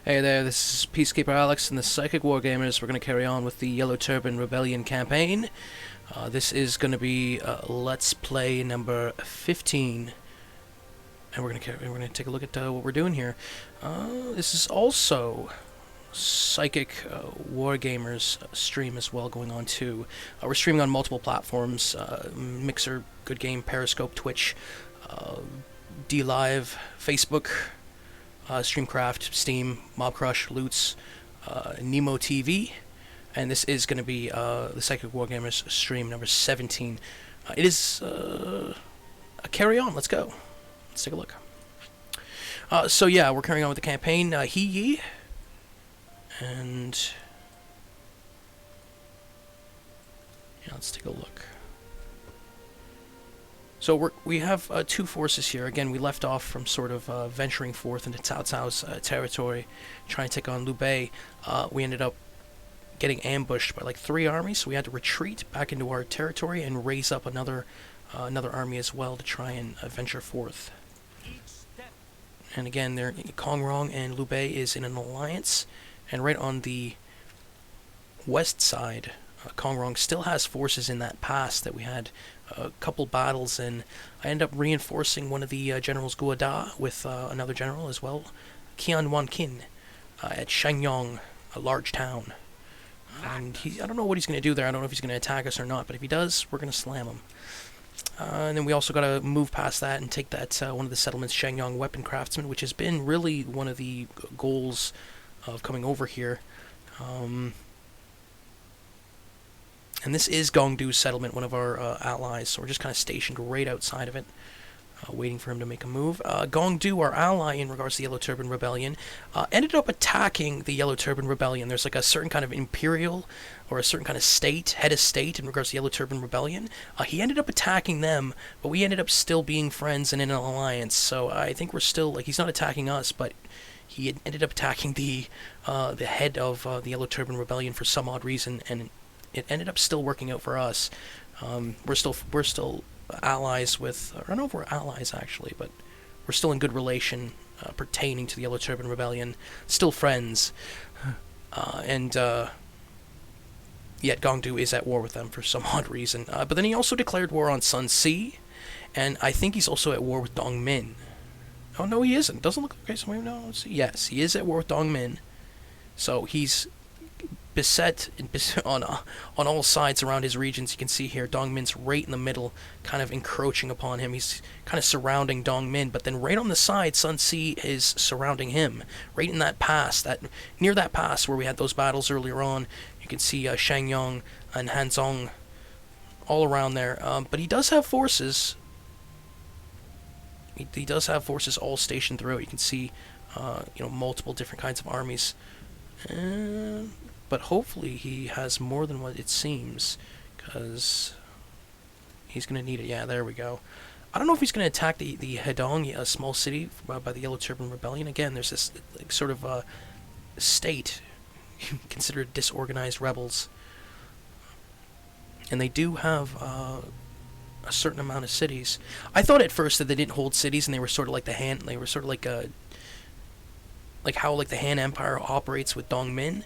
Hey there, this is Peacekeeperalex and the Psychic Wargamers. We're going to carry on with the Yellow Turban Rebellion campaign. This is going to be Let's Play number 15. And we're going to take a look at what we're doing here. This is also Psychic Wargamers stream as well going on too. We're streaming on multiple platforms, Mixer, Good Game, Periscope, Twitch, DLive, Facebook, Streamcraft, Steam, Mobcrush, Loots, Nemo TV, and this is going to be the Psychic Wargamers stream number 17. It is a carry on. Let's go. Let's take a look. So yeah, we're carrying on with the campaign. He and yeah, let's take a look. So we have two forces here. Again, we left off from sort of venturing forth into Cao Cao's territory, trying to take on Liu Bei. We ended up getting ambushed by like 3 armies, so we had to retreat back into our territory and raise up another army as well to try and venture forth. And again, Kong Rong and Liu Bei is in an alliance, and right on the west side, Kong Rong still has forces in that pass that we had a couple battles in. I end up reinforcing one of the generals, Guada, with another general as well, Qian Wan Qin, at Shangyong, a large town. And I don't know what he's going to do there. I don't know if he's going to attack us or not, but if he does, we're going to slam him. And then we also got to move past that and take that one of the settlements, Shangyong Weapon Craftsman, which has been really one of the goals of coming over here. And this is Gongdu's settlement, one of our allies, so we're just kind of stationed right outside of it, waiting for him to make a move. Gongdu, our ally in regards to the Yellow Turban Rebellion, ended up attacking the Yellow Turban Rebellion. There's like a certain kind of imperial, or a certain kind of state, head of state in regards to the Yellow Turban Rebellion. He ended up attacking them, but we ended up still being friends and in an alliance, so I think we're still, like, he's not attacking us, but he ended up attacking the head of the Yellow Turban Rebellion for some odd reason, and it ended up still working out for us. We're still allies with, I don't know if we're allies actually, but we're still in good relation pertaining to the Yellow Turban Rebellion. Still friends. And yet Gongdu is at war with them for some odd reason. But then he also declared war on Sun Ce, and I think he's also at war with Dongmin. Oh no, he isn't. Doesn't look okay. So maybe no. Let's see. Yes, he is at war with Dongmin. So he's beset on all sides around his regions. You can see here Dongmin's right in the middle, kind of encroaching upon him. He's kind of surrounding Dongmin, but then right on the side, Sun Ce is surrounding him. Right in that pass, near that pass where we had those battles earlier on, you can see Shangyong and Hanzhong all around there. But he does have forces. He does have forces all stationed throughout. You can see, multiple different kinds of armies. But hopefully he has more than what it seems, because he's going to need it. Yeah, there we go. I don't know if he's going to attack the Hedong, a small city by the Yellow Turban Rebellion. Again, there's this like, sort of state considered disorganized rebels. And they do have a certain amount of cities. I thought at first that they didn't hold cities and they were sort of like the Han, they were sort of like how like the Han Empire operates with Dongmin.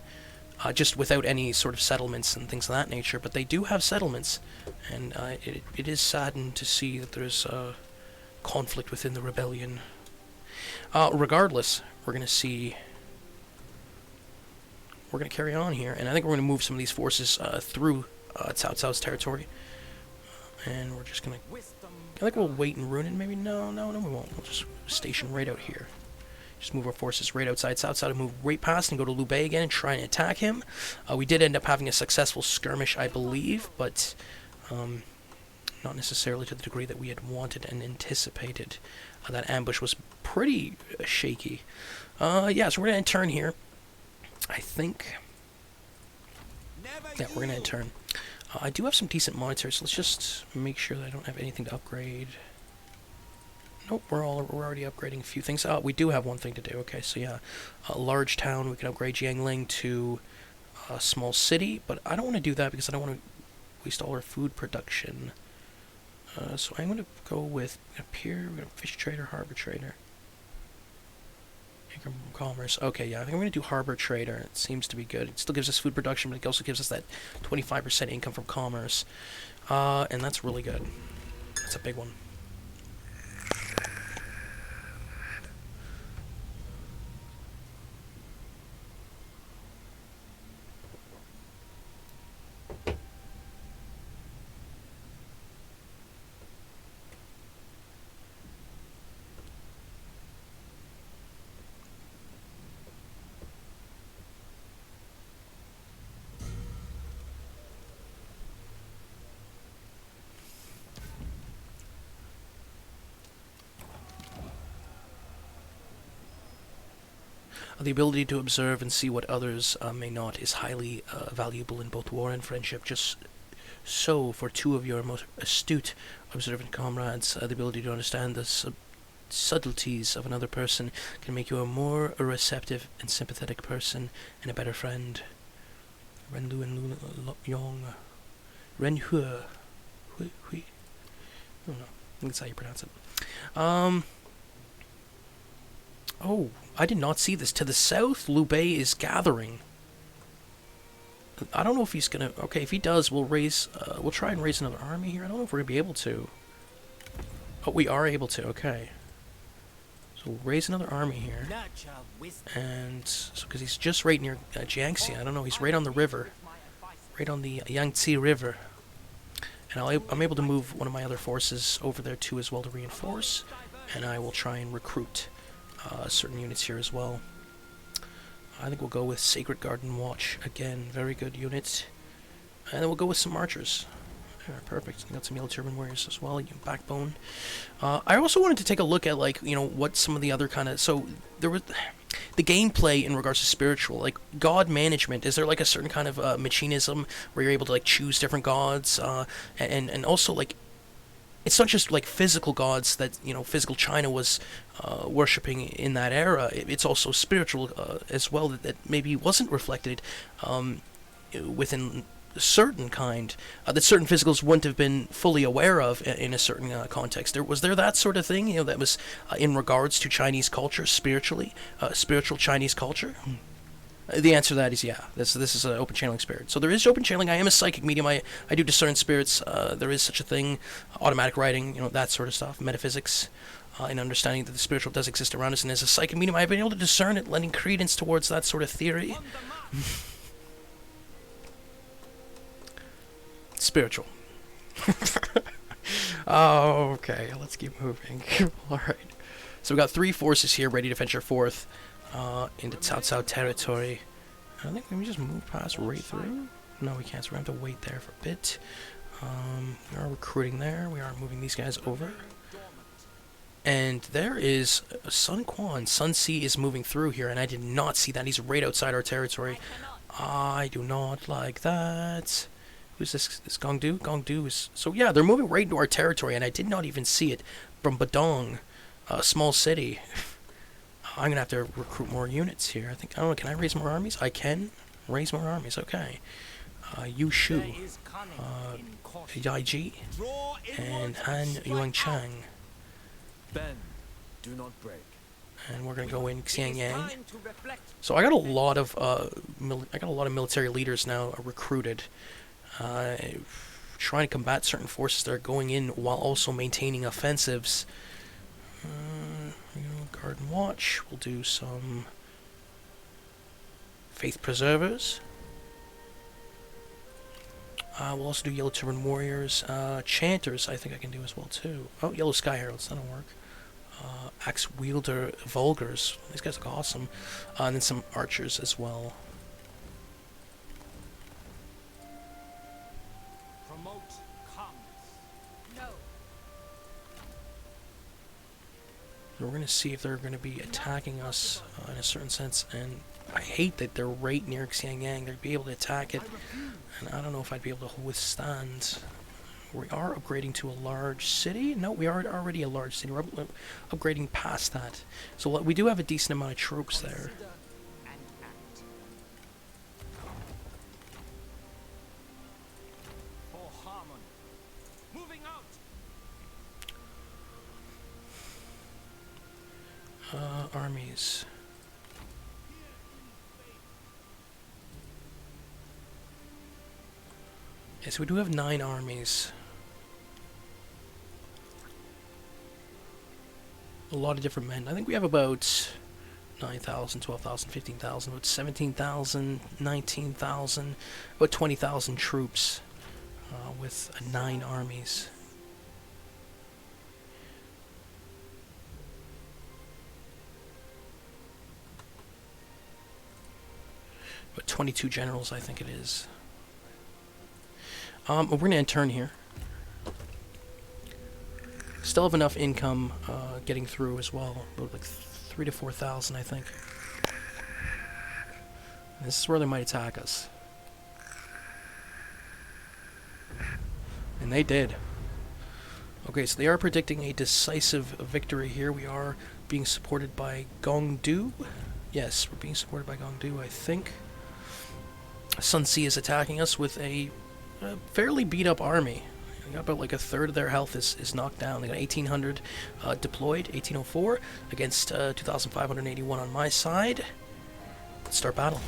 Just without any sort of settlements and things of that nature, but they do have settlements, and it is saddened to see that there's conflict within the rebellion. Regardless, we're going to carry on here, and I think we're going to move some of these forces through Cao Cao's territory, and we're just going to, I think we'll wait and ruin it, maybe, no, we won't, we'll just station right out here. Just move our forces right outside Cao Cao to move right past and go to Liu Bei again and try and attack him. We did end up having a successful skirmish, I believe, but not necessarily to the degree that we had wanted and anticipated. That ambush was pretty shaky. Yeah, so we're going to turn here. I think. Yeah, we're going to turn. I do have some decent monitors, so let's just make sure that I don't have anything to upgrade. Nope, we're already upgrading a few things. We do have one thing to do. Okay, so yeah, a large town. We can upgrade Jiangling to a small city, but I don't want to do that because I don't want to waste all our food production. So I'm going to go with up here. We're going to fish trader, harbor trader. Commerce. Okay, yeah, I think I'm going to do Harbor Trader. It seems to be good. It still gives us food production, but it also gives us that 25% income from commerce. And that's really good. That's a big one. The ability to observe and see what others may not is highly valuable in both war and friendship. Just so, for two of your most astute, observant comrades, the ability to understand the subtleties of another person can make you a more receptive and sympathetic person and a better friend. Ren Lu and Lu Yong. Ren Hue. Hui. I don't know. I think that's how you pronounce it. Oh, I did not see this. To the south, Liu Bei is gathering. I don't know if he's gonna... Okay, if he does, we'll try and raise another army here. I don't know if we're gonna be able to. Oh, we are able to. Okay. So we'll raise another army here. And... so, because he's just right near Jiangxi. I don't know. He's right on the river. Right on the Yangtze River. And I'm able to move one of my other forces over there too as well to reinforce. And I will try and recruit certain units here as well. I think we'll go with Sacred Garden Watch again, very good unit, and then we'll go with some archers. Perfect. Got some yellow turban warriors as well. Backbone. I also wanted to take a look at what some of the other kind of there was the gameplay in regards to spiritual, like god management. Is there like a certain kind of machinism where you're able to like choose different gods, and also like. It's not just like physical gods that physical China was worshipping in that era. It's also spiritual as well that maybe wasn't reflected within a certain kind that certain physicals wouldn't have been fully aware of in a certain context. Was there that sort of thing that was in regards to Chinese culture spiritually, spiritual Chinese culture? The answer to that is yeah. This is an open channeling spirit. So there is open channeling. I am a psychic medium. I do discern spirits. There is such a thing. Automatic writing, that sort of stuff. Metaphysics, and understanding that the spiritual does exist around us. And as a psychic medium, I've been able to discern it, lending credence towards that sort of theory. Spiritual. Oh, okay. Let's keep moving. All right. So we got 3 forces here ready to venture forth. Into Ce Territory. I think we just move past right through. No, we can't, so we have to wait there for a bit. We are recruiting there. We are moving these guys over. And there is Sun Quan. Sun Ce is moving through here, and I did not see that. He's right outside our territory. I do not like that. Who's this? This Gong Du? Gong Du is... So yeah, they're moving right into our territory, and I did not even see it from Badong, a small city. I'm going to have to recruit more units here. I don't know, can I raise more armies? I can raise more armies, okay. Yu Shu, Yai Ji, and Han Yuan Chang. Do not break. And we're going to go in Xiangyang. So I got a lot of military leaders now recruited. Trying to combat certain forces that are going in while also maintaining offensives. Garden Watch. We'll do some Faith Preservers. We'll also do Yellow Turban Warriors. Chanters, I think I can do as well too. Oh, Yellow Sky Heralds, that'll work. Axe Wielder Vulgars. These guys look awesome. And then some archers as well. We're going to see if they're going to be attacking us in a certain sense, and I hate that they're right near Xiangyang. They'd be able to attack it, and I don't know if I'd be able to withstand. We are upgrading to a large city. No, we are already a large city. We're upgrading past that. So we do have a decent amount of troops there. Armies. Yes, we do have 9 armies. A lot of different men. I think we have about 9,000, 12,000, 15,000, about 17,000, 19,000, about 20,000 troops with 9 armies. About 22 generals, I think it is. We're going to end turn here. Still have enough income getting through as well. About like 3,000 to 4,000, I think. And this is where they might attack us. And they did. Okay, so they are predicting a decisive victory here. We are being supported by Gongdu. Yes, we're being supported by Gongdu, I think. Sun Ce is attacking us with a fairly beat-up army. They got about like a third of their health is knocked down. They got 1,800 deployed, 1,804 against 2,581 on my side. Let's start battle.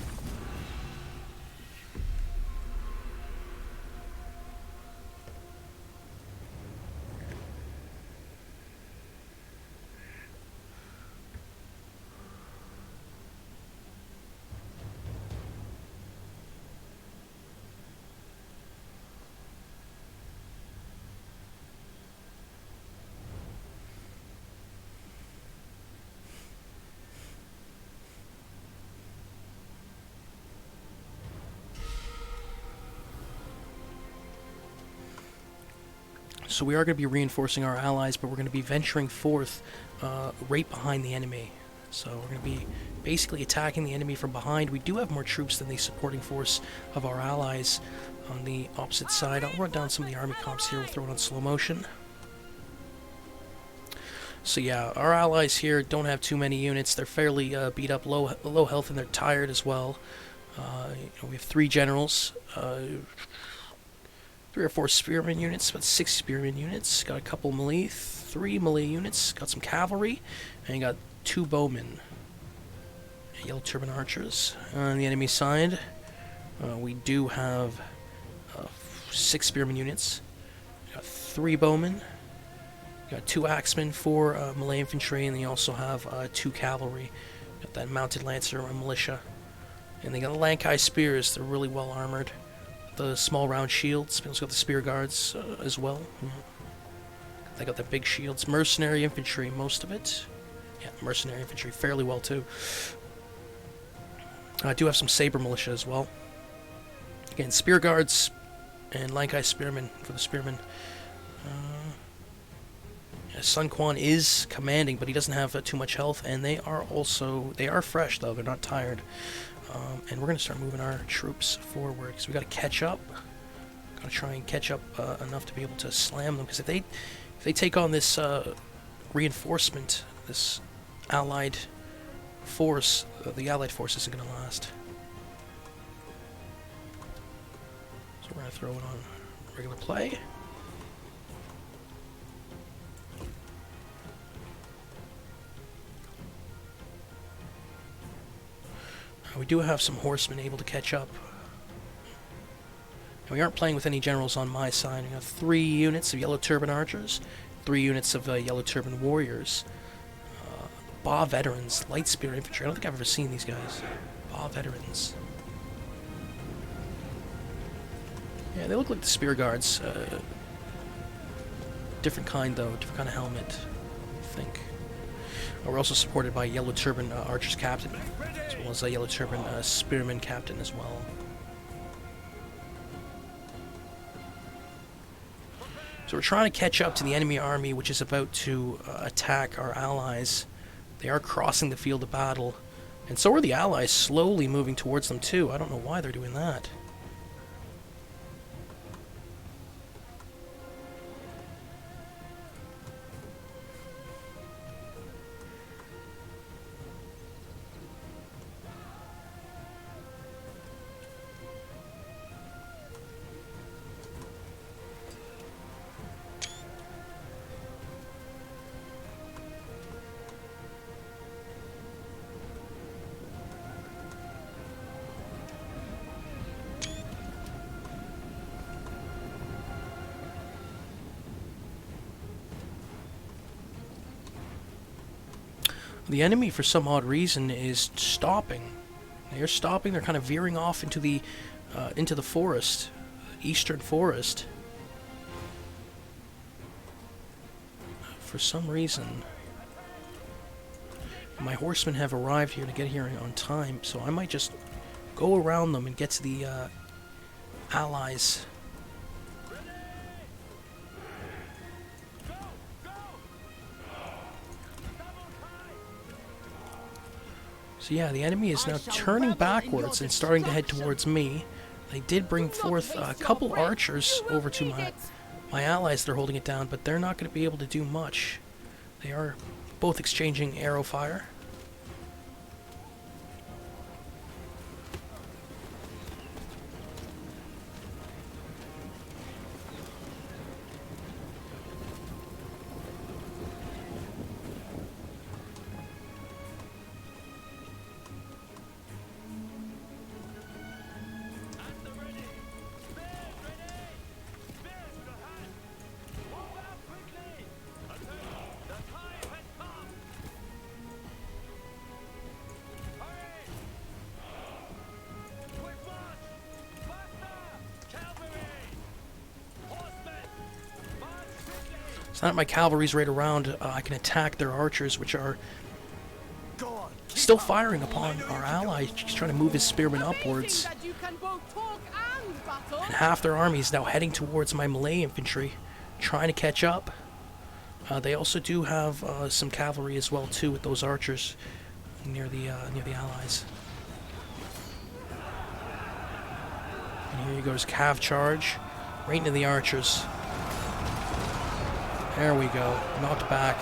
So we are going to be reinforcing our allies, but we're going to be venturing forth right behind the enemy. So we're going to be basically attacking the enemy from behind. We do have more troops than the supporting force of our allies on the opposite side. I'll run down some of the army comps here. We'll throw it on slow motion. So yeah, our allies here don't have too many units. They're fairly beat up, low health, and they're tired as well. We have 3 generals. 3 or 4 spearmen units, about 6 spearmen units. Got a couple melee, 3 melee units. Got some cavalry, and got 2 bowmen. Yellow turban archers. On the enemy side, we do have 6 spearmen units. Got 3 bowmen. Got 2 axemen, 4 melee infantry, and they also have 2 cavalry. Got that mounted lancer and militia. And they got Lankai spears. They're really well armored. The small round shields. We also got the spear guards as well. They got the big shields. Mercenary infantry, most of it. Yeah, mercenary infantry, fairly well too. I do have some saber militia as well. Again, spear guards and Lankai spearmen for the spearmen. Sun Quan is commanding, but he doesn't have too much health, and they are fresh though. They're not tired. And we're going to start moving our troops forward, because we got to catch up. Got to try and catch up enough to be able to slam them, because if they take on this reinforcement, this allied force, the allied force isn't going to last. So we're going to throw it on regular play. We do have some horsemen able to catch up. And we aren't playing with any generals on my side. We have 3 units of yellow turban archers, 3 units of yellow turban warriors, Ba veterans, light spear infantry. I don't think I've ever seen these guys. Ba veterans. Yeah, they look like the spear guards. Different kind though, different kind of helmet, I think. We're also supported by Yellow Turban Archer's Captain, as well as a Yellow Turban Spearman Captain as well. So we're trying to catch up to the enemy army, which is about to attack our allies. They are crossing the field of battle, and so are the allies slowly moving towards them too. I don't know why they're doing that. The enemy, for some odd reason, is stopping. They're stopping. They're kind of veering off into the forest, eastern forest. For some reason, my horsemen have arrived here to get here on time, so I might just go around them and get to the allies. So yeah, the enemy is now turning backwards and starting to head towards me. They did bring forth a couple archers over to my allies that are holding it down, but they're not going to be able to do much. They are both exchanging arrow fire. So now that my cavalry's right around, I can attack their archers, which are still firing upon our ally. He's trying to move his spearmen upwards. And half their army is now heading towards my melee infantry, trying to catch up. They also do have some cavalry as well too with those archers near the allies. And here he goes, cav charge, right into the archers. There we go, knocked back.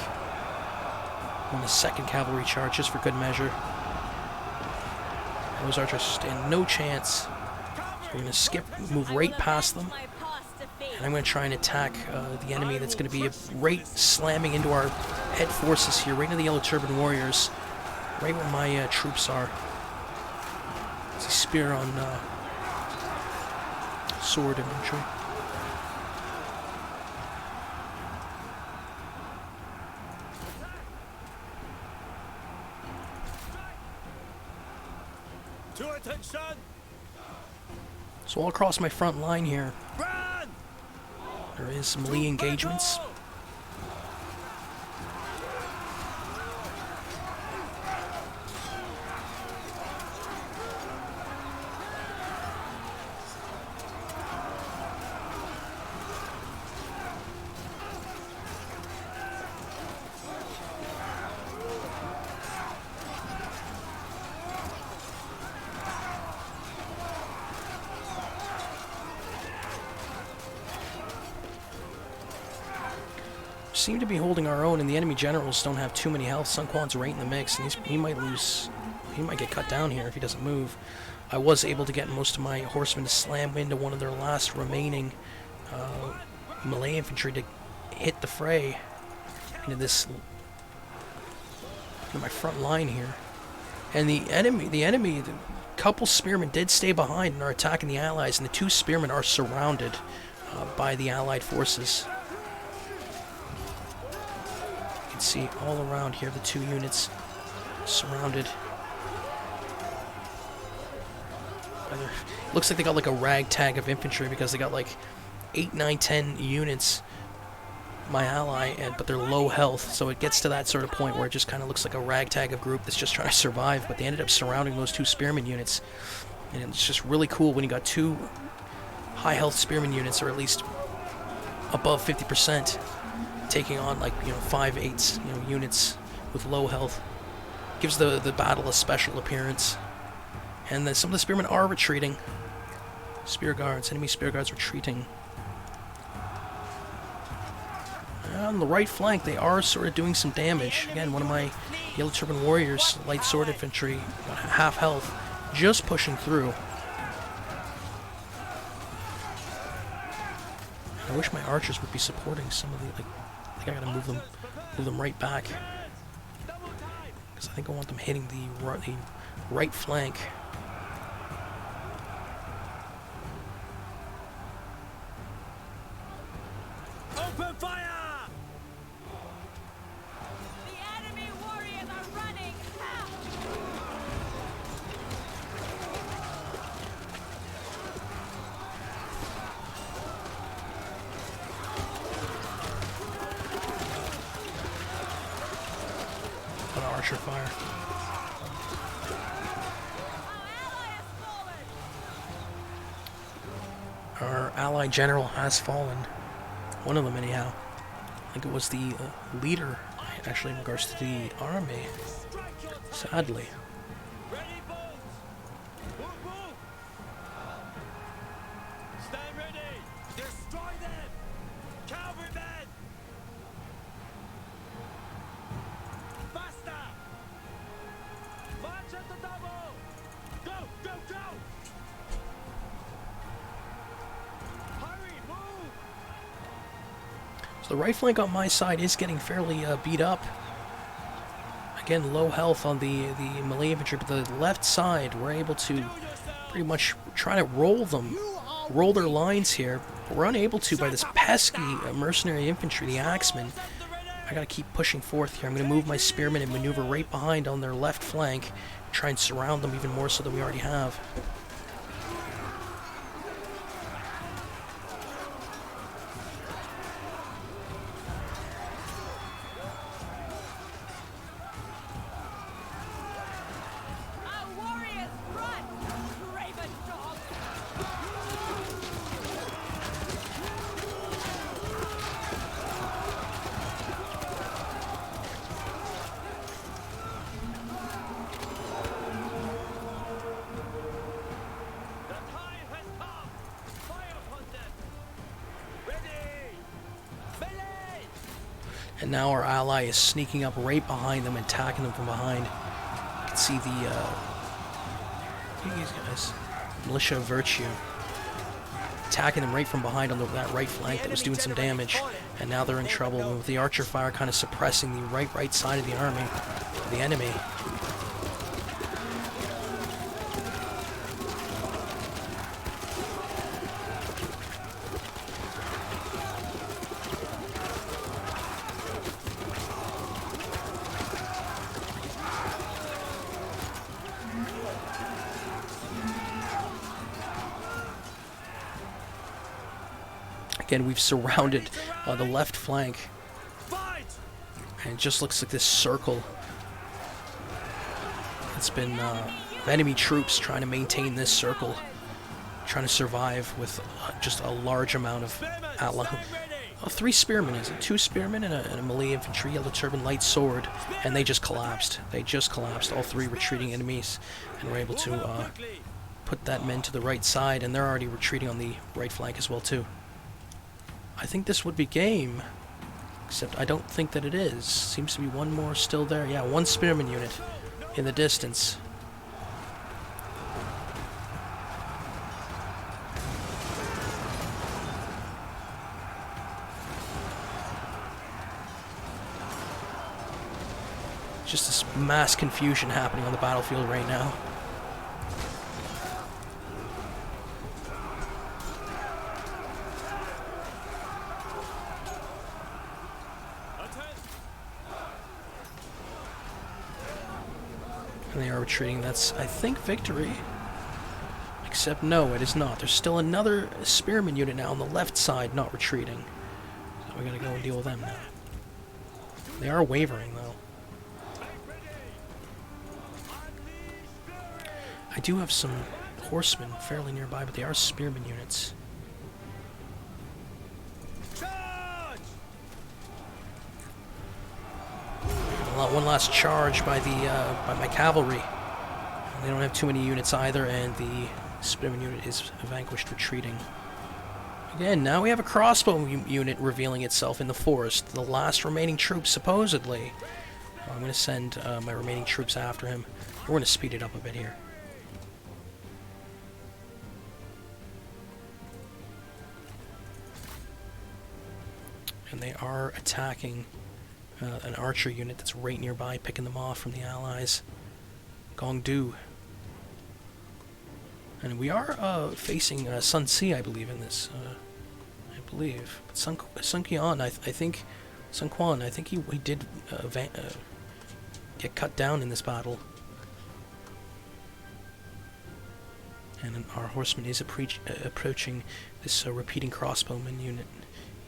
On the second cavalry charge, just for good measure. Those archers stand no chance. So we're going to move right past them. And I'm going to try and attack the enemy that's going to be right slamming into our head forces here, right into the Yellow Turban warriors. Right where my troops are. It's a spear on sword infantry. So all across my front line here, there is some melee engagements. Seem to be holding our own, and the enemy generals don't have too many health. Sun Quan's right in the mix, and he might lose. He might get cut down here if he doesn't move. I was able to get most of my horsemen to slam into one of their last remaining melee infantry to hit the fray into my front line here. And the enemy, the couple spearmen did stay behind and are attacking the allies, and the two spearmen are surrounded by the allied forces. See all around here the two units surrounded. Looks like they got like a ragtag of infantry because they got like 8, 9, 10 units, my ally, but they're low health, so it gets to that sort of point where it just kind of looks like a ragtag of group that's just trying to survive. But they ended up surrounding those two spearmen units, and it's just really cool when you got two high health spearmen units, or at least above 50%. Taking on 5, 8 units with low health. Gives the battle a special appearance. And then some of the spearmen are retreating. Enemy spear guards retreating. And on the right flank, they are sort of doing some damage. Again, one of my Yellow Turban warriors, light sword infantry, got half health, just pushing through. I wish my archers would be supporting some of the I think I gotta move them right back, because I think I want them hitting the right flank. Open fire! The enemy warriors are running! archer fire. Our ally general has fallen. One of them, anyhow. I think it was the leader, actually, in regards to the army. Sadly. Stand ready! Destroy them! Cavalrymen! Faster! March at the double! Go! Go! Go! Hurry! Move! So the right flank on my side is getting fairly beat up. Again, low health on the melee infantry, but the left side, we're able to pretty much try to roll their lines here. But we're unable to by this pesky mercenary infantry, the axemen. I gotta keep pushing forth here. I'm gonna move my spearmen and maneuver right behind on their left flank, try and surround them even more so than we already have. And now our ally is sneaking up right behind them and attacking them from behind. You can see these guys, Militia of Virtue, attacking them right from behind on that right flank that was doing some damage. And now they're in trouble with the archer fire kind of suppressing the right side of the army, the enemy. Again, we've surrounded the left flank, and it just looks like this circle. It's been enemy troops trying to maintain this circle, trying to survive with just a large amount of ally. 3 spearmen, is it? 2 spearmen and a melee infantry, yellow turban, light sword, and they just collapsed. They just collapsed, all 3 retreating enemies, and we're able to put that men to the right side, and they're already retreating on the right flank as well too. I think this would be game, except I don't think that it is. Seems to be one more still there. Yeah, 1 spearman unit in the distance. Just this mass confusion happening on the battlefield right now. And they are retreating. That's, I think, victory. Except no, it is not. There's still another spearman unit now on the left side not retreating. So we gotta go and deal with them now. They are wavering, though. I do have some horsemen fairly nearby, but they are spearman units. One last charge by my cavalry. They don't have too many units either, and the spearman unit is vanquished, retreating. Again, now we have a crossbow unit revealing itself in the forest. The last remaining troops, supposedly. I'm going to send my remaining troops after him. We're going to speed it up a bit here. And they are attacking an archer unit that's right nearby, picking them off from the allies. Gong Du. And we are facing Sun Ce, I believe, in this. I believe. But Sun Quan, I think... Sun Quan, I think he did get cut down in this battle. And our horseman is approaching this repeating crossbowman unit.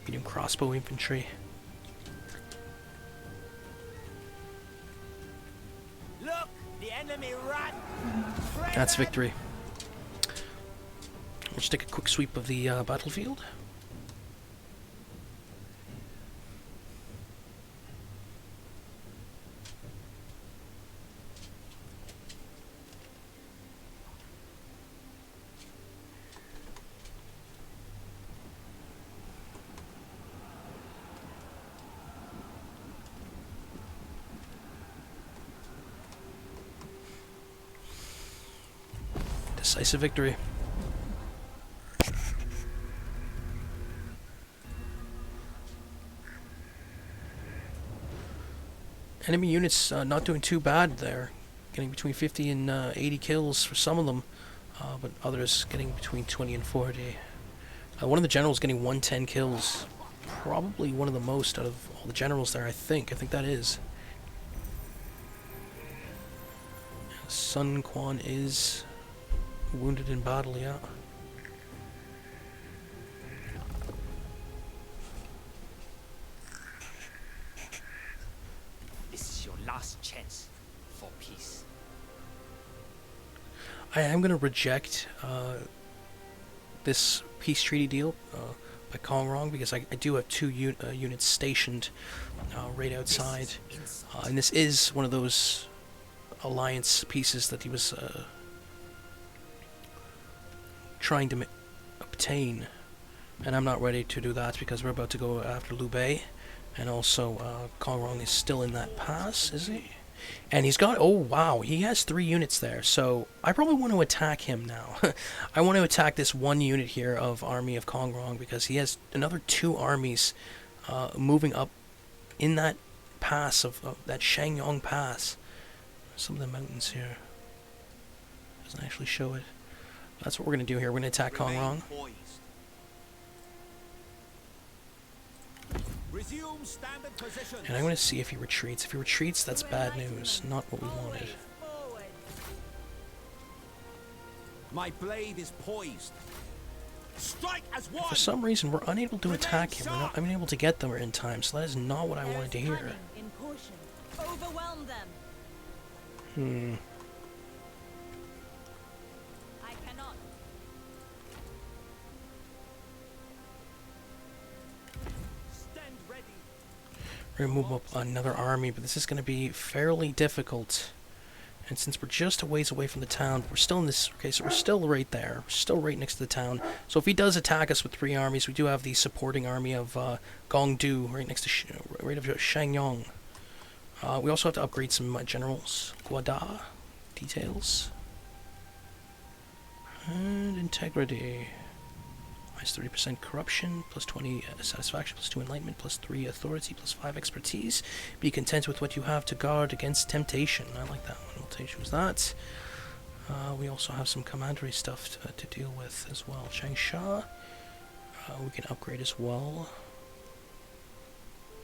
Medium crossbow infantry. enemy run. That's victory. We'll just take a quick sweep of the battlefield. Decisive victory. Enemy units not doing too bad there. Getting between 50 and 80 kills for some of them, but others getting between 20 and 40. One of the generals getting 110 kills. Probably one of the most out of all the generals there, I think. I think that is. Sun Quan is wounded in battle, yeah. This is your last chance for peace. I am going to reject this peace treaty deal by Kong Rong because I do have two units stationed right outside. And this is one of those alliance pieces that he was trying to obtain, and I'm not ready to do that because we're about to go after Liu Bei, and also Kong Rong is still in that pass, is he? And he's got, oh wow, he has 3 units there, so I probably want to attack him now. I want to attack this one unit here of army of Kong Rong because he has another 2 armies moving up in that pass of that Shangyong pass. Some of the mountains here. Doesn't actually show it. That's what we're going to do here. We're going to attack Kong Rong. And I'm going to see if he retreats. If he retreats, that's bad news. Not what we wanted. My blade is poised. Strike as one. For some reason, we're unable to attack him. We're not unable to get them in time, so that is not what I wanted to hear. Overwhelm them. I cannot. Stand ready. We're going to move up another army, but this is going to be fairly difficult. And since we're just a ways away from the town, we're still in this... Okay, so we're still right there. We're still right next to the town. So if he does attack us with 3 armies, we do have the supporting army of Gongdu right next to... right of Shangyong. We also have to upgrade some generals. Guada. Details. And integrity. Minus 30% corruption, plus 20 satisfaction, plus 2 enlightenment, plus 3 authority, plus 5 expertise. Be content with what you have to guard against temptation. I like that one. We'll choose that. We also have some commandery stuff to deal with as well. Changsha. We can upgrade as well.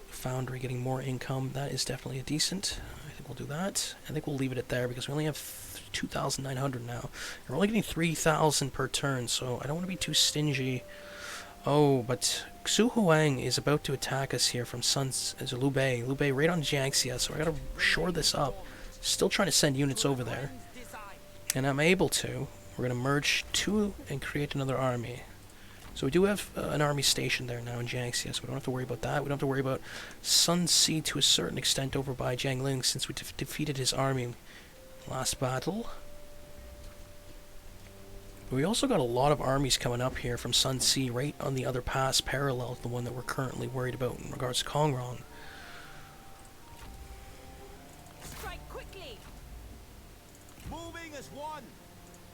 Foundry getting more income. That is definitely a decent. I think we'll do that. I think we'll leave it at there because we only have 2,900 now. We're only getting 3,000 per turn, so I don't want to be too stingy. Oh, but Xu Huang is about to attack us here from Liu Bei. Liu Bei right on Jiangxia, so I gotta shore this up. Still trying to send units over there. And I'm able to. We're gonna merge 2 and create another army. So we do have an army stationed there now in Jiangxia, so we don't have to worry about that. We don't have to worry about Sun Ce to a certain extent over by Jiangling since we defeated his army last battle. But we also got a lot of armies coming up here from Sun Ce right on the other pass parallel to the one that we're currently worried about in regards to Kong Rong. Strike quickly. Moving as one.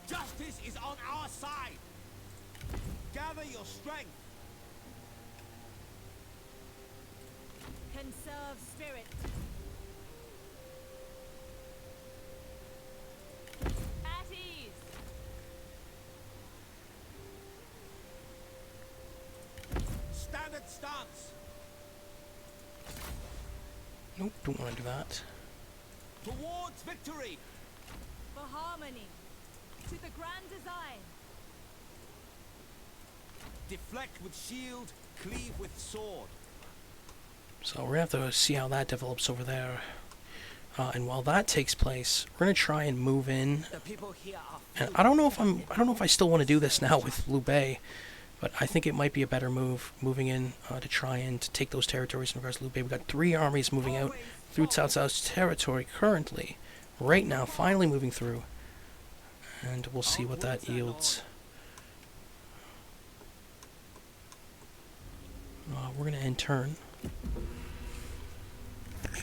Justice is on our side. Gather your strength. Conserve spirit. At ease. Standard stance. Nope, don't want to do that. Towards victory. For harmony. To the grand design. Deflect with shield, cleave with sword. So we're going to have to see how that develops over there. And while that takes place, we're gonna try and move in. The people here are And I don't know if I still want to do this now with Liu Bei, but I think it might be a better move moving in to try and take those territories in regards to Liu Bei. We've got 3 armies moving out through Cao Cao's territory currently, right now, finally moving through, and we'll see what that yields. We're gonna end turn.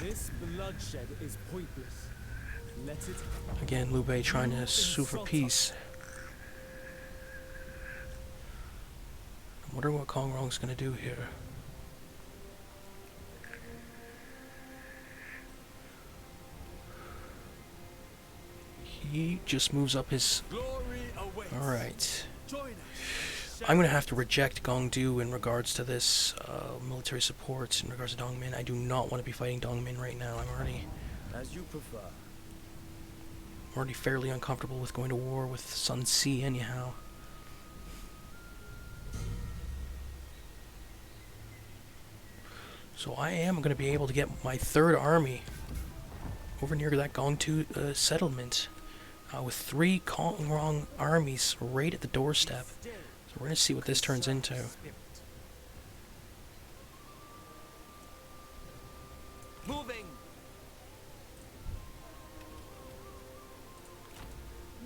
This bloodshed is pointless. Let it. Again, Liu Bei trying to sue for peace. I wonder what Kong Rong's gonna do here. He just moves up his... Alright. I'm going to have to reject Gongdu in regards to this military support in regards to Dongmin. I do not want to be fighting Dongmin right now. I'm As you prefer. already fairly uncomfortable with going to war with Sun Ce anyhow. So I am going to be able to get my 3rd army over near that Gongtu settlement with 3 Kong Rong armies right at the doorstep. So we're going to see what this turns into. moving.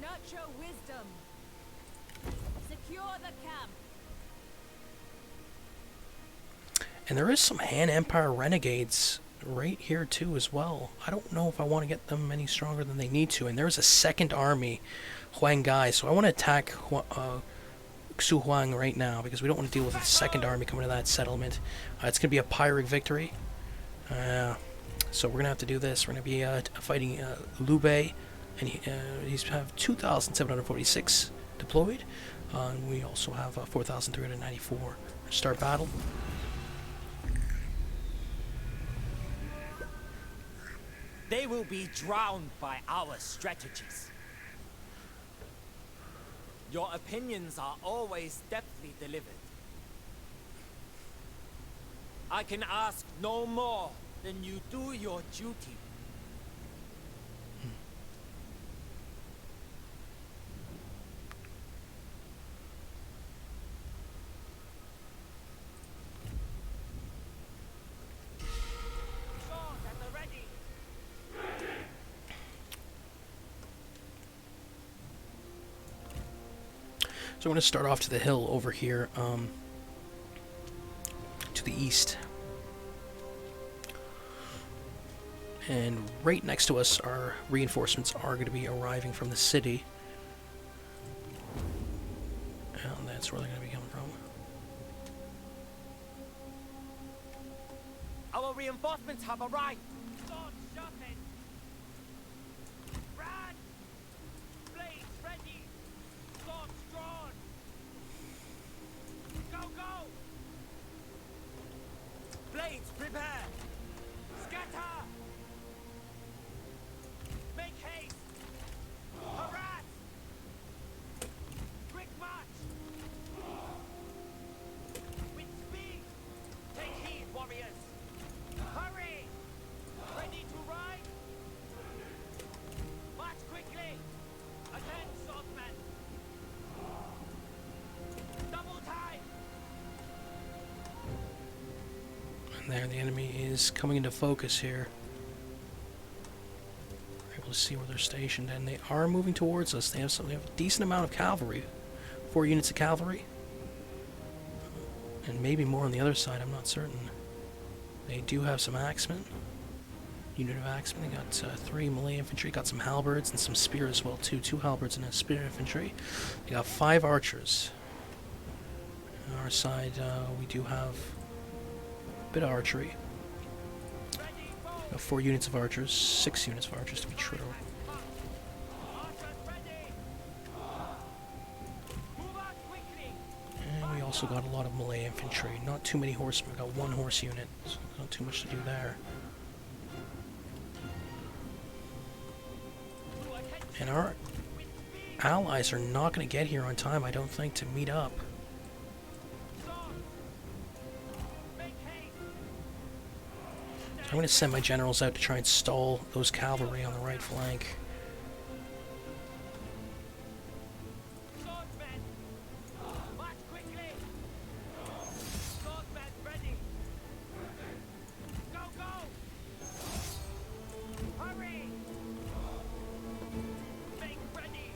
Nurture wisdom. Secure the camp. And there is some Han Empire renegades right here too as well. I don't know if I want to get them any stronger than they need to. And there's a 2nd army, Huang Gai. So I want to attack Xu Huang right now because we don't want to deal with a 2nd army coming to that settlement. It's going to be a Pyrrhic victory. So we're going to have to do this. We're going to be fighting Liu Bei, and he's have 2,746 deployed. And we also have 4,394. Start battle. They will be drowned by our strategies. Your opinions are always deftly delivered. I can ask no more than you do your duty. Swords at the ready. So I'm going to start off to the hill over here, to the east. And right next to us, our reinforcements are going to be arriving from the city. And that's where they're going to be coming from. Our reinforcements have arrived. Swords sharpened. Run! Blades ready. Swords drawn. Go, go! Blades prepare. Scatter! Make haste! Harass! Quick march! With speed! Take heed, warriors! Hurry! Ready to ride? March quickly! Attend, swordsman! Double time! And there, the enemy is coming into focus here. We're able to see where they're stationed, and they are moving towards us. They have a decent amount of cavalry. 4 units of cavalry. And maybe more on the other side, I'm not certain. They do have some axemen. Unit of axemen. They got 3 melee infantry, got some halberds and some spears as well too. 2 halberds and a spear infantry. They got 5 archers. On our side, we do have a bit of archery. Got 4 units of archers, 6 units of archers to be true. And we also got a lot of melee infantry. Not too many horsemen. We got 1 horse unit, so not too much to do there. And our allies are not going to get here on time, I don't think, to meet up. I'm going to send my generals out to try and stall those cavalry on the right flank. Swordsmen! March quickly! Swordsmen ready! Go, go! Hurry! Make ready!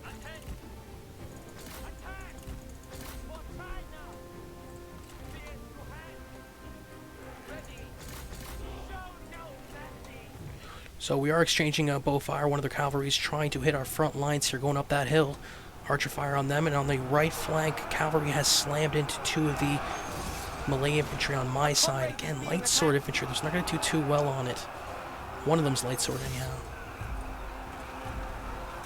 Attack! Attack! For time now! Spears to hand! Ready! Show no mercy! So we are exchanging bow fire. One of their cavalry is trying to hit our front lines here, going up that hill. Archer fire on them, and on the right flank, cavalry has slammed into two of the melee infantry on my side. Again, light sword infantry. There's not going to do too well on it. One of them's light sword anyhow.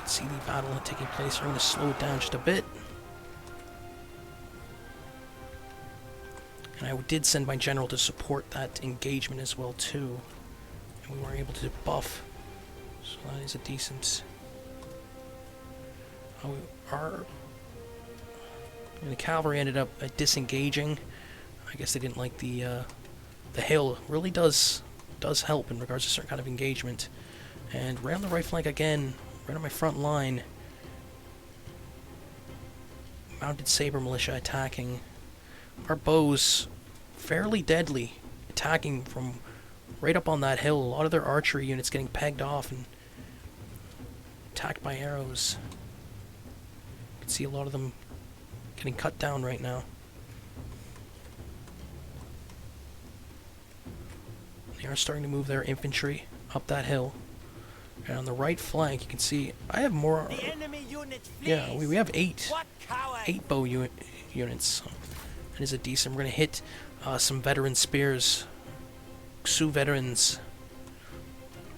See the battle taking place. I'm going to slow it down just a bit. And I did send my general to support that engagement as well too. And we were able to buff. So that is a decent... And the cavalry ended up disengaging. I guess they didn't like the hill. Really does help in regards to certain kind of engagement. And right on the right flank again, right on my front line, mounted saber militia attacking. Our bows fairly deadly, attacking from right up on that hill. A lot of their archery units getting pegged off and attacked by arrows. You can see a lot of them getting cut down right now. They are starting to move their infantry up that hill. And on the right flank, you can see I have more. The enemy unit flees. Yeah, we have eight What coward! bow units. So that is a decent. We're gonna hit some veteran spears, Sioux veterans,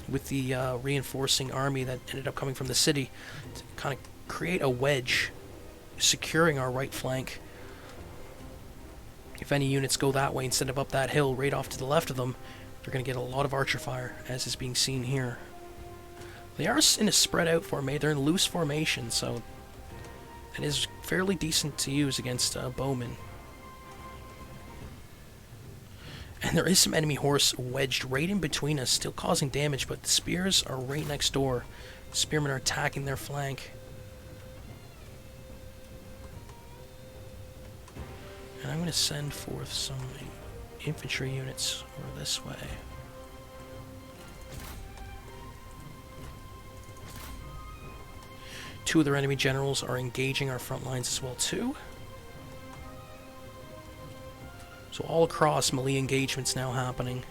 with the reinforcing army that ended up coming from the city to kind of create a wedge, securing our right flank. If any units go that way instead of up that hill, right off to the left of them, they're going to get a lot of archer fire, as is being seen here. They are in a spread out formation. They're in loose formation, so it is fairly decent to use against bowmen. And there is some enemy horse wedged right in between us, still causing damage, but the spears are right next door. The spearmen are attacking their flank. And I'm going to send forth some infantry units over this way. Two of their enemy generals are engaging our front lines as well too. So all across, melee engagements now happening.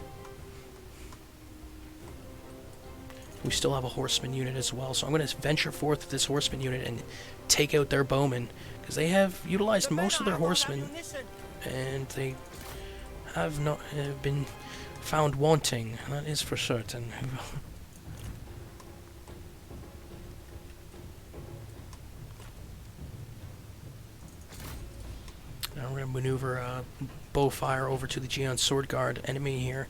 We still have a horseman unit as well, so I'm going to venture forth with this horseman unit and take out their bowmen, because they have utilized most of their horsemen, and they have not been found wanting. That is for certain. Now we're going to maneuver bow fire over to the Geon Sword Guard enemy here,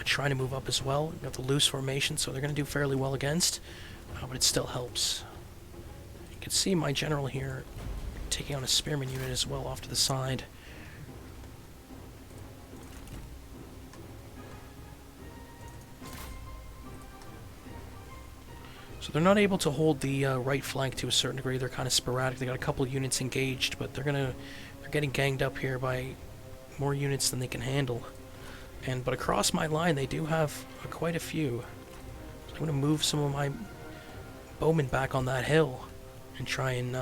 trying to move up as well. We have the loose formation, so they're going to do fairly well against, but it still helps. You can see my general here taking on a spearman unit as well off to the side. So they're not able to hold the right flank to a certain degree. They're kind of sporadic. They got a couple units engaged, but they're getting ganged up here by more units than they can handle. But across my line, they do have quite a few. So I'm going to move some of my bowmen back on that hill and try and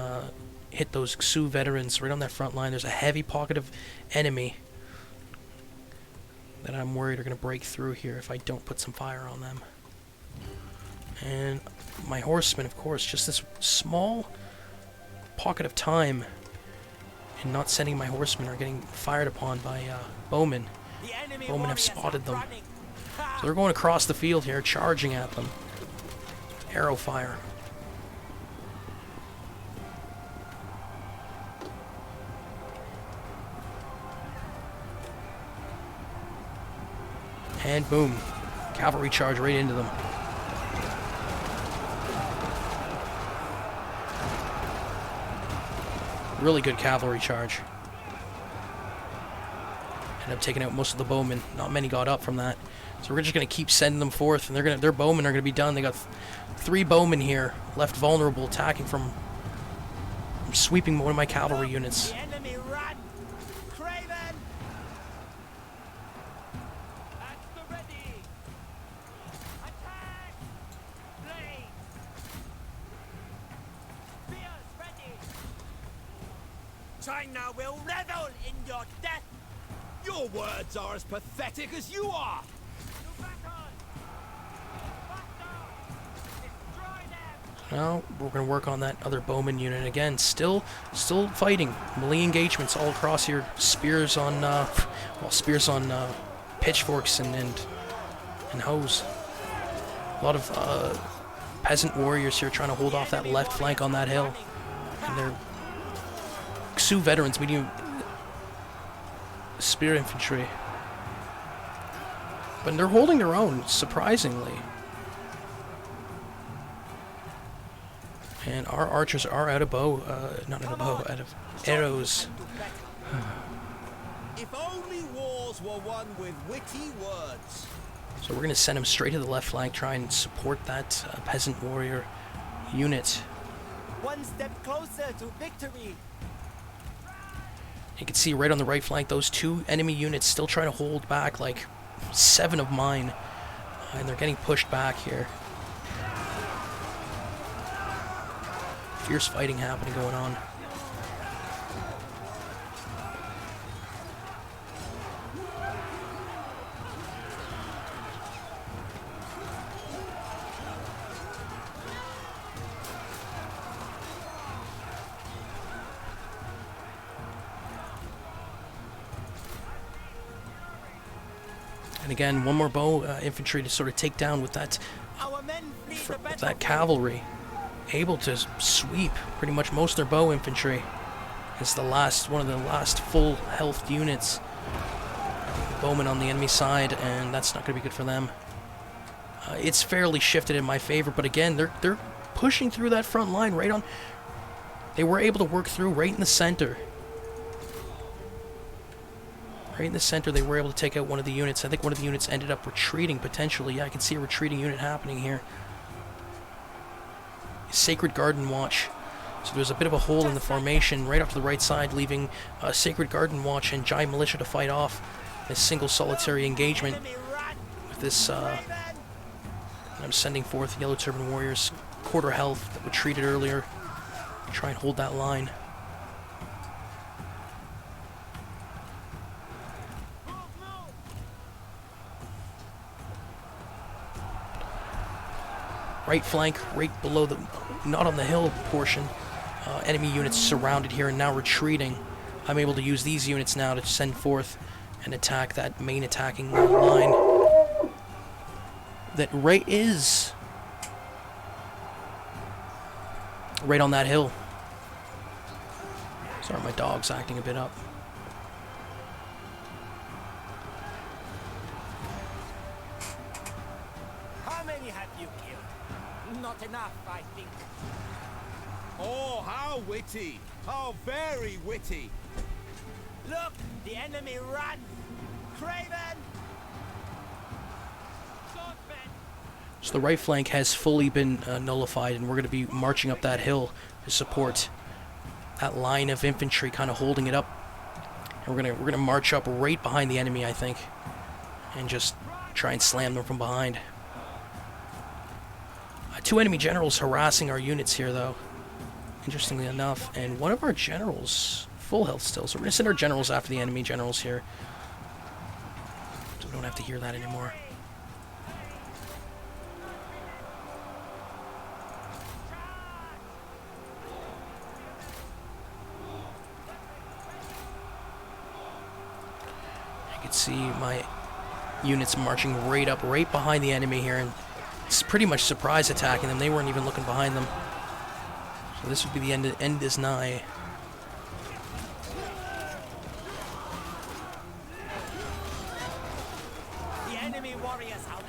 hit those Sioux veterans right on that front line. There's a heavy pocket of enemy that I'm worried are going to break through here if I don't put some fire on them. And my horsemen, of course, just this small pocket of time and not sending my horsemen are getting fired upon by bowmen. Bowmen have spotted them. So they're going across the field here, charging at them. Arrow fire. And boom. Cavalry charge right into them. Really good cavalry charge. Ended up taking out most of the bowmen. Not many got up from that. So we're just going to keep sending them forth, and their bowmen are going to be done. They got 3 bowmen here, left vulnerable, attacking from sweeping one of my cavalry units. The enemy run! Craven! At the ready! Attack! Blade! Spears ready! China will revel in your death! Your words are as pathetic as you are! To battle! Faster! Destroy them! Now we're going to work on that other bowman unit again. Still fighting. Melee engagements all across here. Spears on, pitchforks and hoes. A lot of peasant warriors here trying to hold off that left flank on that hill. And they're Sioux veterans, medium spear infantry. But they're holding their own, surprisingly. And our archers are out of out of arrows. If only wars were won with witty words. So we're going to send him straight to the left flank, try and support that peasant warrior unit. One step closer to victory. You can see right on the right flank, those 2 enemy units still trying to hold back like 7 of mine. And they're getting pushed back here. Fierce fighting happening going on. And again, one more bow infantry to sort of take down with that, Our men flee the with that cavalry. Able to sweep pretty much most of their bow infantry. It's one of the last full health units. Bowmen on the enemy side, and that's not going to be good for them. It's fairly shifted in my favor, but again, they're pushing through that front line right on. They were able to work through right in the center. Right in the center, they were able to take out one of the units. I think one of the units ended up retreating, potentially. Yeah, I can see a retreating unit happening here. Sacred Garden Watch. So there's a bit of a hole in the formation right off to the right side, leaving Sacred Garden Watch and Giant Militia to fight off a single solitary engagement with this. I'm sending forth Yellow Turban Warriors, quarter health that retreated earlier. Try and hold that line. Right flank, right below the, not on the hill portion. Enemy units surrounded here and now retreating. I'm able to use these units now to send forth and attack that main attacking line. That is right on that hill. Sorry, my dog's acting a bit up. How many have you killed? Not enough, I think. Oh, how witty! How very witty! Look, the enemy runs! Craven! So the right flank has fully been nullified, and we're going to be marching up that hill to support that line of infantry, kind of holding it up. And we're gonna march up right behind the enemy, I think, and just try and slam them from behind. 2 enemy generals harassing our units here, though, interestingly enough, and one of our generals full health still. So we're gonna send our generals after the enemy generals here, so we don't have to hear that anymore. See my units marching right up, right behind the enemy here, and it's pretty much surprise attacking them. They weren't even looking behind them. So this would be the end is nigh.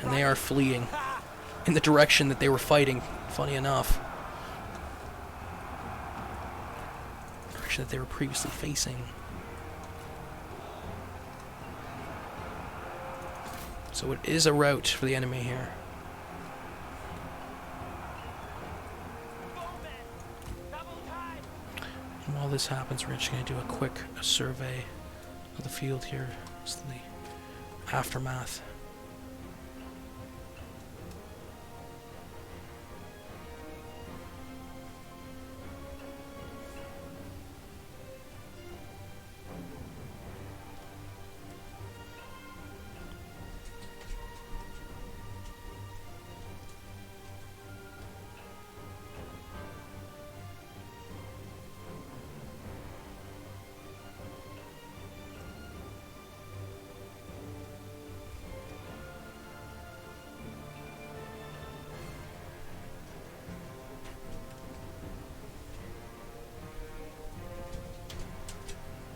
And they are fleeing in the direction that they were fighting, funny enough. Direction that they were previously facing. So it is a rout for the enemy here. And while this happens, we're just going to do a quick survey of the field here. It's the aftermath.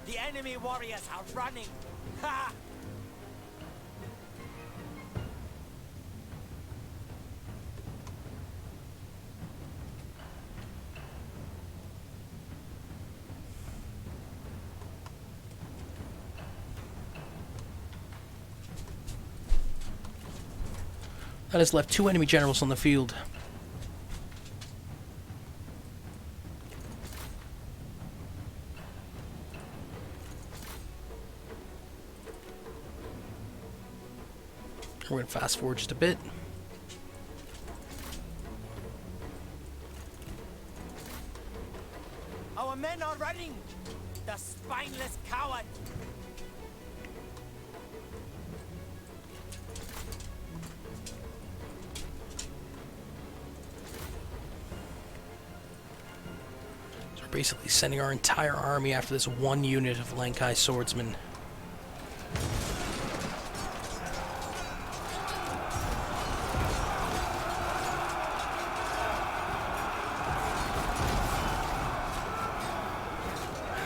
The enemy warriors are running. Ha! That has left 2 enemy generals on the field. We're going to fast forward just a bit. Our men are running. The spineless coward. So we're basically sending our entire army after this one unit of Lankai swordsmen.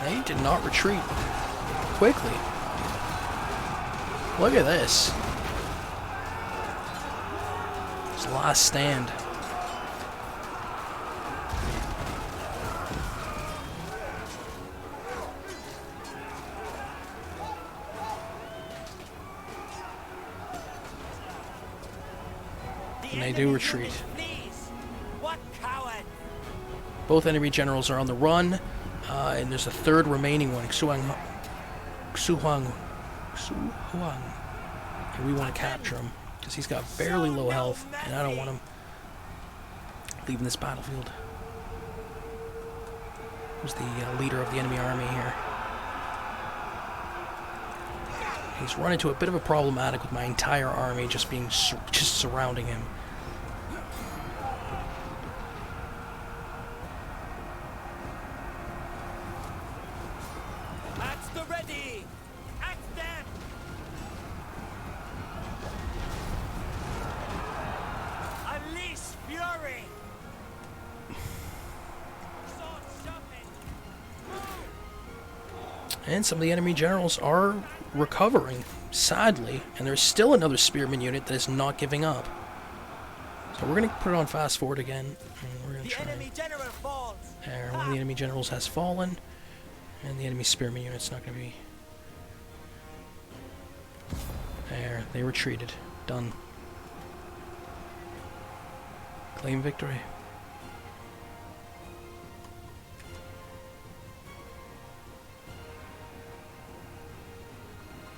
They did not retreat quickly. Look at this. It's the last stand. And they do retreat. What coward! Both enemy generals are on the run. And there's a third remaining one, Xuhuang. And we want to capture him, because he's got barely low health, and I don't want him leaving this battlefield. Who's the leader of the enemy army here? He's run into a bit of a problematic with my entire army just being just surrounding him. And some of the enemy generals are recovering, sadly, and there's still another spearman unit that is not giving up. So we're going to put it on fast forward again, and we're going to try. There, one of the enemy generals has fallen, and the enemy spearman unit's not going to be. There, they retreated. Done. Claim victory.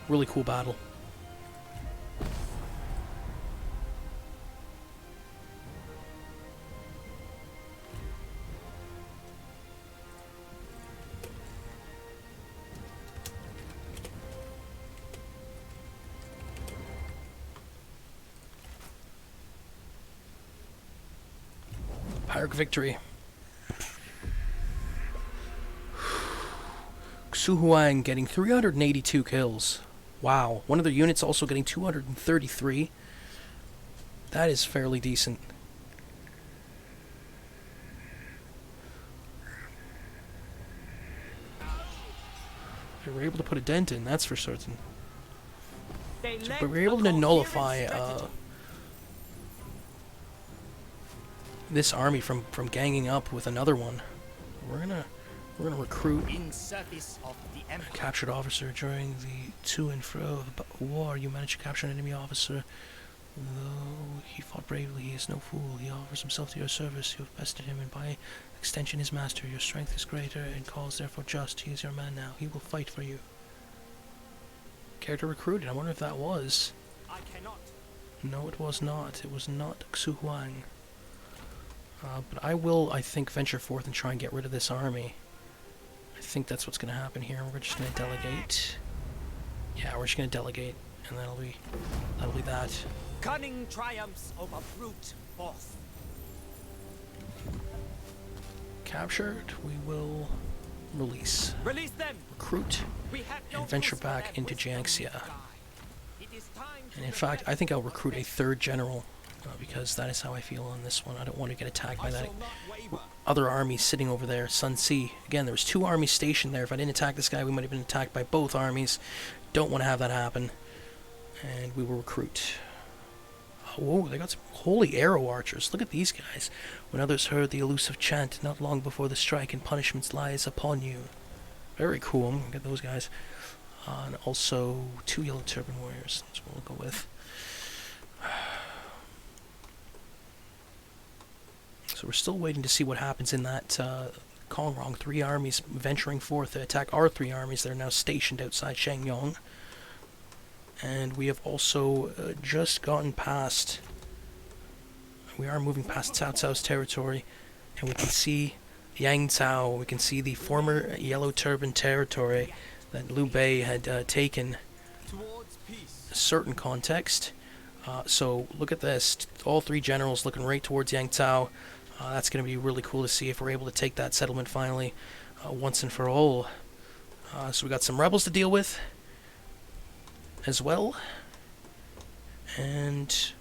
Really cool battle. Pyrrhic victory. Xuhuang getting 382 kills. Wow, one of their units also getting 233. That is fairly decent. They were able to put a dent in, that's for certain. But we were able to nullify this army from ganging up with another one. We're gonna We're going to recruit In service of the a Empire. captured officer. During the to and fro of the war, you managed to capture an enemy officer. Though he fought bravely, he is no fool. He offers himself to your service. You have bested him, and by extension his master. Your strength is greater, and cause therefore just. He is your man now. He will fight for you. Character recruited. I wonder if that was. I cannot. No, it was not. It was not Xu Huang. But I will, I think, venture forth and try and get rid of this army. I think that's what's going to happen here. We're just going to delegate. Yeah, we're just going to delegate, and that'll be that. Cunning triumphs over brute force. Captured, we will release, Release them. recruit, We have no and venture use for back their into wisdom, Jiangxia. Guy. It is time And to in fact, reflect I think I'll on recruit a our third general, because that is how I feel on this one. I don't want to get attacked by I that shall not waver. other army sitting over there, Sun Ce. Again, there was 2 armies stationed there. If I didn't attack this guy, we might have been attacked by both armies. Don't want to have that happen. And we will recruit. Whoa, they got some holy arrow archers. Look at these guys. When others heard the elusive chant, not long before the strike and punishments lies upon you. Very cool. I'm gonna get those guys. And also 2 yellow turban warriors. That's what we'll go with. So we're still waiting to see what happens in that Kong Rong. 3 armies venturing forth to attack our 3 armies that are now stationed outside Shangyong. And we have also just gotten past. We are moving past Cao Cao's territory, and we can see Yang Cao. We can see the former Yellow Turban territory that Liu Bei had taken. Towards peace. A certain context. So look at this. All 3 generals looking right towards Yang Cao. That's going to be really cool to see if we're able to take that settlement finally, once and for all. So we got some rebels to deal with as well, and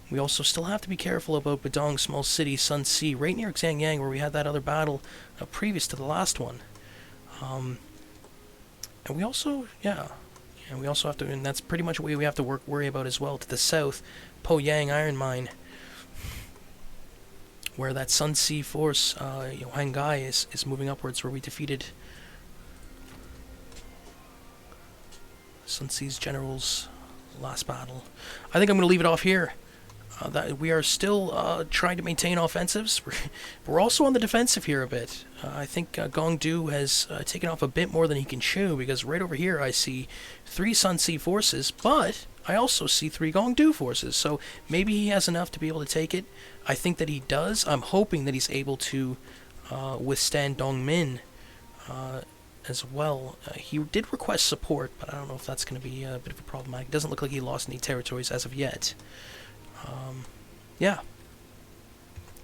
we also still have to be careful about Badong's small city, Sun Ce, right near Xiangyang, where we had that other battle previous to the last one. And we also, and we also have to, and that's pretty much what we have to worry about as well. To the south, Poyang Iron Mine, where that Sun Ce force, Hangai, is moving upwards, where we defeated Sun Ce's generals last battle. I think I'm going to leave it off here. That we are still trying to maintain offensives. We're also on the defensive here a bit. I think Gongdu has taken off a bit more than he can chew, because right over here I see 3 Sun Ce forces, but I also see 3 Gongdu forces, so maybe he has enough to be able to take it. I think that he does. I'm hoping that he's able to withstand Dongmin as well. He did request support, but I don't know if that's going to be a bit of a problematic. It doesn't look like he lost any territories as of yet. Yeah.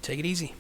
Take it easy.